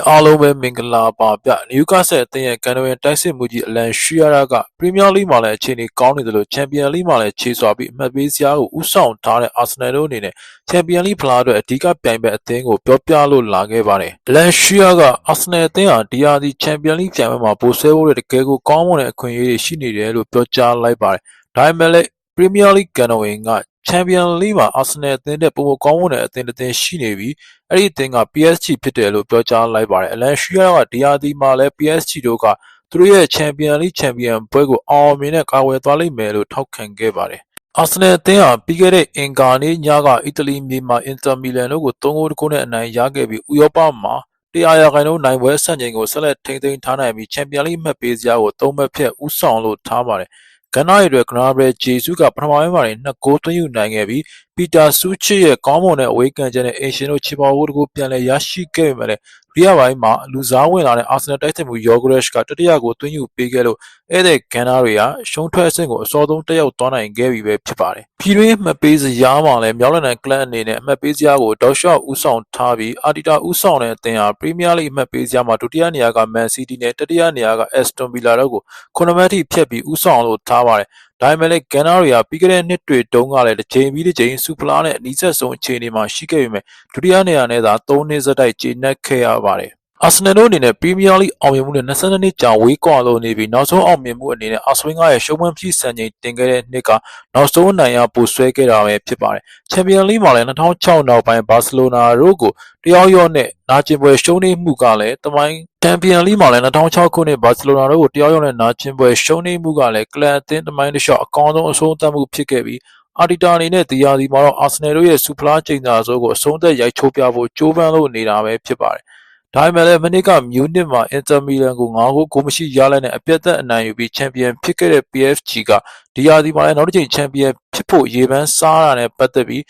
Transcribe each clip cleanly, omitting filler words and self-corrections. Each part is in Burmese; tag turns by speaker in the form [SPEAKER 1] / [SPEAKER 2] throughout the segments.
[SPEAKER 1] အားလုံးပဲမင်္ဂလာပါဗျ။ နယူကာဆယ်အသင်းရဲ့ကန်ဝင်တိုက်စစ်မှုကြီးအလန်ရှီယာရာကပရီးမီးယားလိမှာလည်းအခြေအနေကောင်းနေတယ်လို့ချန်ပီယံလိမှာလည်းခြေစွာပြီးအမှတ်ပေးစရာကိုဥဆောင်ထားတဲ့အာဆနယ်တို့အနေနဲ့ချန်ပီယံလိဖလားအတွက်အဓိကပြိုင်ဘက်အသင်းကိုပြောပြလို့လာခဲ့ပါတယ်။အလန်ရှီယာကအာဆနယ်အသင်းဟာဒီဟာဒီချန်ပီယံလိပြိုင်ပွဲမှာပိုဆွဲဖို့တကယ်ကိုကောင်းမွန်တဲ့အခွင့်အရေးတွေရှိနေတယ်လို့ပြောကြားလိုက်ပါတယ်။ဒါပေမဲ့လည်းပရီးမီးယားလိကန်ဝင်ကချန်ပီယံလိမှာအာဆနယ်အသင်းတဲ့ပုံမကောင်းမွန်တဲ့အသင်းတစ်သင်းရှိနေပြီးအဲ့ဒီအသင်းက PSG ဖြစ်တယ်လို့ပြောကြားလိုက်ပါတယ်။အလန်ရှီယာကဒီဟာဒီမှာလည်း PSG တို့ကသူတို့ရဲ့ချန်ပီယံလိချန်ပီယံပွဲကိုအောင်မြင်တဲ့ကာဝယ်သွားလိမ့်မယ်လို့ထောက်ခံခဲ့ပါတယ်။အာဆနယ်အသင်းဟာပြီးခဲ့တဲ့အင်္ဂါနေ့ညကအီတလီမြေမှာအင်တာမီလန်တို့ကို3-1နဲ့အနိုင်ရခဲ့ပြီးဥရောပမှာ100%နိုင်ပွဲစံချိန်ကိုဆက်လက်ထိန်းသိမ်းထားနိုင်ပြီးချန်ပီယံလိမှတ်ပေးစရာကို3မှတ်ဖြတ်ဥဆောင်လို့ထားပါတယ်။ကနရီတွေကနာဘရယ်ဂျေဆုကပထမပိုင်းမှာ2ဂိုးသွင်းယူနိုင်ခဲ့ပြီးပီတာဆူချစ်ရဲ့ကောင်းမွန်တဲ့အဝေးကန်ချက်နဲ့အင်ရှင်တို့ချီပါဝိုးတကူပြန်လည်ရရှိခဲ့ပေမဲ့လည်းဒုတိယပိုင်းမှာလူစားဝင်လာတဲ့အာဆနယ်တိုက်စစ်မှုယောဂရက်စ်ကတတိယကိုသွင်းယူပေးခဲ့လို့ဧည့်သည်ကန်နာတွေကရှုံးထွက်အဆင့်ကိုအစောဆုံးတက်ရောက်သွားနိုင်ခဲ့ပြီပဲဖြစ်ပါတယ်။ပြည်တွင်းမှတ်ပေးစရာမှာလည်းမြောက်လန်ကလပ်အနေနဲ့အမှတ်ပေးစရာကိုတောက်လျှောက်ဦးဆောင်ထားပြီးအာတီတာဦးဆောင်တဲ့အသင်းဟာပရီးမီးယားလိအမှတ်ပေးစရာမှာဒုတိယနေရာကမန်စီးတီးနဲ့တတိယနေရာကအက်စတွန်ဗီလာတို့ကို9မှတ်ထိဖြတ်ပြီးဦးဆောင်လို့ထားပါတယ်။ဒါပေမဲ့လည်းကန်နာတွေကပြီးခဲ့တဲ့နှစ်တွေတုန်းကလည်းတစ်ချိန်ပြီးတစ်ချိန်စူဖလားနဲ့အနီးစပ်ဆုံးအခြေအနေမှာရှိခဲ့ပေမဲ့ဒုတိယနေရာနဲ့သာ3နှစ်ဆက်တိုက်ကျေနပ်ခဲ့ရပါတယ်။အာဆနယ်တို့အနေနဲ့ပရီးမီးယားလိအောင်မြင်မှုနဲ့22နှစ်ကြာဝေးကွာလို့နေပြီးနောက်ဆုံးအောင်မြင်မှုအနေနဲ့အာစဝင်းကရဲ့ရှုံးမှန်းဖြစ်စံချိန်တင်ခဲ့တဲ့နှစ်ကနောက်ဆုံးအနိုင်ရပိုဆွဲခဲ့တာပဲဖြစ်ပါတယ်။ချန်ပီယံလိမှာလည်း2006နောက်ပိုင်းဘာစီလိုနာတို့ကိုတယောက်ရော့နဲ့နာကျင်ပွဲရှုံးနေမှုကလည်းတမိုင်းချန်ပီယံလိမှာလည်း2006ခုနှစ်ဘာစီလိုနာတို့ကိုတယောက်ရော့နဲ့နာကျင်ပွဲရှုံးနေမှုကလည်းကလပ်အသင်းတမိုင်းတစ်လျှောက်အကောင်းဆုံးအဆုံးသတ်မှုဖြစ်ခဲ့ပြီးအာတီတာအနေနဲ့ဒီယာဒီမှာတော့အာဆနယ်တို့ရဲ့စူဖလားချိန်သာဆိုကိုအဆုံးသက်ရိုက်ချိုးပြဖို့ကြိုးပမ်းလို့နေတာပဲဖြစ်ပါတယ်။ဒါပေမဲ့လည်းမနစ်ကမြူနစ်မှာအင်တာမီလန်ကို9ဂိုးမရှိရလိုက်နဲ့အပြတ်သက်အနိုင်ယူပြီးချန်ပီယံဖြစ်ခဲ့တဲ့ PSG ကဒီယာဒီမှာလည်းနောက်တစ်ချိန်ချန်ပီယံဖြစ်ဖို့ရေပန်းစားတာနဲ့ပတ်သက်ပြီး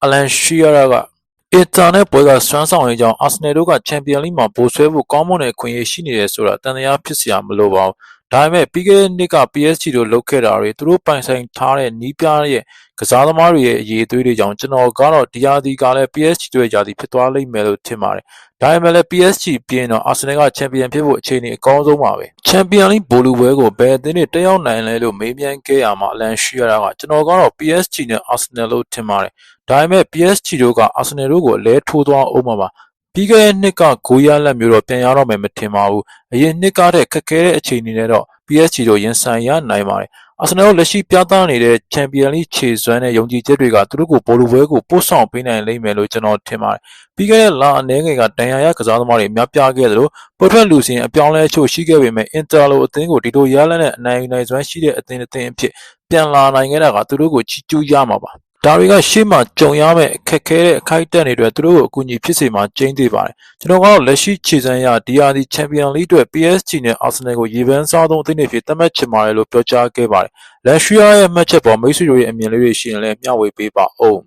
[SPEAKER 1] အလန်ရှီယာကအင်တာနက်ပွဲကစွမ်းဆောင်ရေးကြောင့်အာဆနယ်တို့ကချန်ပီယံလိမှာပိုဆွဲဖို့ကောင်းမွန်တဲ့အခွင့်အရေးရှိနေတယ်ဆိုတာတန်တရားဖြစ်စရာမလိုပါဘူး။ဒါပေမဲ့ပြီးခဲ့တဲ့နှစ်က PSG တို့လုပ်ခဲ့တာတွေသူတို့ပိုင်ဆိုင်ထားတဲ့နီးပြရဲ့ကစားသမားတွေရဲ့အရေးအသွေးတွေကြောင့်ကျွန်တော်ကတော့ဒီယာဒီကလည်း PSG တို့ရဲ့ယာဒီဖြစ်သွားလိမ့်မယ်လို့ထင်ပါတယ်။ဒါပေမဲ့လည်း PSG ပြင်းတော့အာဆနယ်ကချန်ပီယံဖြစ်ဖို့အခြေအနေအကောင်းဆုံးပါပဲ။ချန်ပီယံလိဘောလူပွဲကိုဘယ်အသင်းတွေတက်ရောက်နိုင်လဲလို့မေးမြန်းခဲ့ရမှာအလန်ရှီယာကကျွန်တော်ကတော့ PSG နဲ့အာဆနယ်လို့ထင်ပါတယ်။ဒါပေမဲ့ PSG တို့ကအာဆနယ်တို့ကိုအလဲထိုးသွားအောင်မှာပါ။ပြီးခဲ့တဲ့နှစ်ကဂိုးရလက်မျိုးတော့ပြန်ရတော့မယ်မထင်ပါဘူး။အရင်နှစ်ကတည်းကခက်ခဲတဲ့အခြေအနေနဲ့တော့ PSG တို့ရင်ဆိုင်ရနိုင်ပါတယ်။အာဆနယ်တို့လက်ရှိပြသနေတဲ့ချန်ပီယံလိခြေစွမ်းနဲ့ယုံကြည်ချက်တွေကသူတို့ကိုဘောလုံးပွဲကိုပို့ဆောင်ပေးနိုင်လိမ့်မယ်လို့ကျွန်တော်ထင်ပါတယ်။ပြီးခဲ့တဲ့လအနည်းငယ်ကဒဏ်ရာရကစားသမားတွေများပြားခဲ့သလိုပေါ်ထွက်လူစင်အပြောင်းလဲချို့ရှိခဲ့ပေမဲ့အင်တာလိုအသင်းကိုဒီလိုရလနဲ့အနိုင်ယူနိုင်စွမ်းရှိတဲ့အသင်းအဖြစ်ပြန်လာနိုင်ခဲ့တာကသူတို့ကိုချီးကျူးရမှာပါ။ဒါတွေကရှေ့မှာကြုံရမယ့်အခက်ခဲတဲ့အခိုက်အတန့်တွေအတွက်သူတို့ကိုအကူအညီဖြစ်စေမှာကျင်းသေးပါတယ်။ကျွန်တော်ကတော့လက်ရှိခြေစမ်းရဒီယာဒီချန်ပီယံလိအတွက် PSG နဲ့အာဆနယ်ကိုရေပန်းစားသုံးအသင်းတွေဖြစ်သတ်မှတ်ချင်ပါတယ်လို့ပြောကြားခဲ့ပါတယ်။လက်ရှိရဲ့မှတ်ချက်ပေါ်မိတ်ဆွေတို့ရဲ့အမြင်လေးတွေရှိရင်လည်းမျှဝေပေးပါဦး။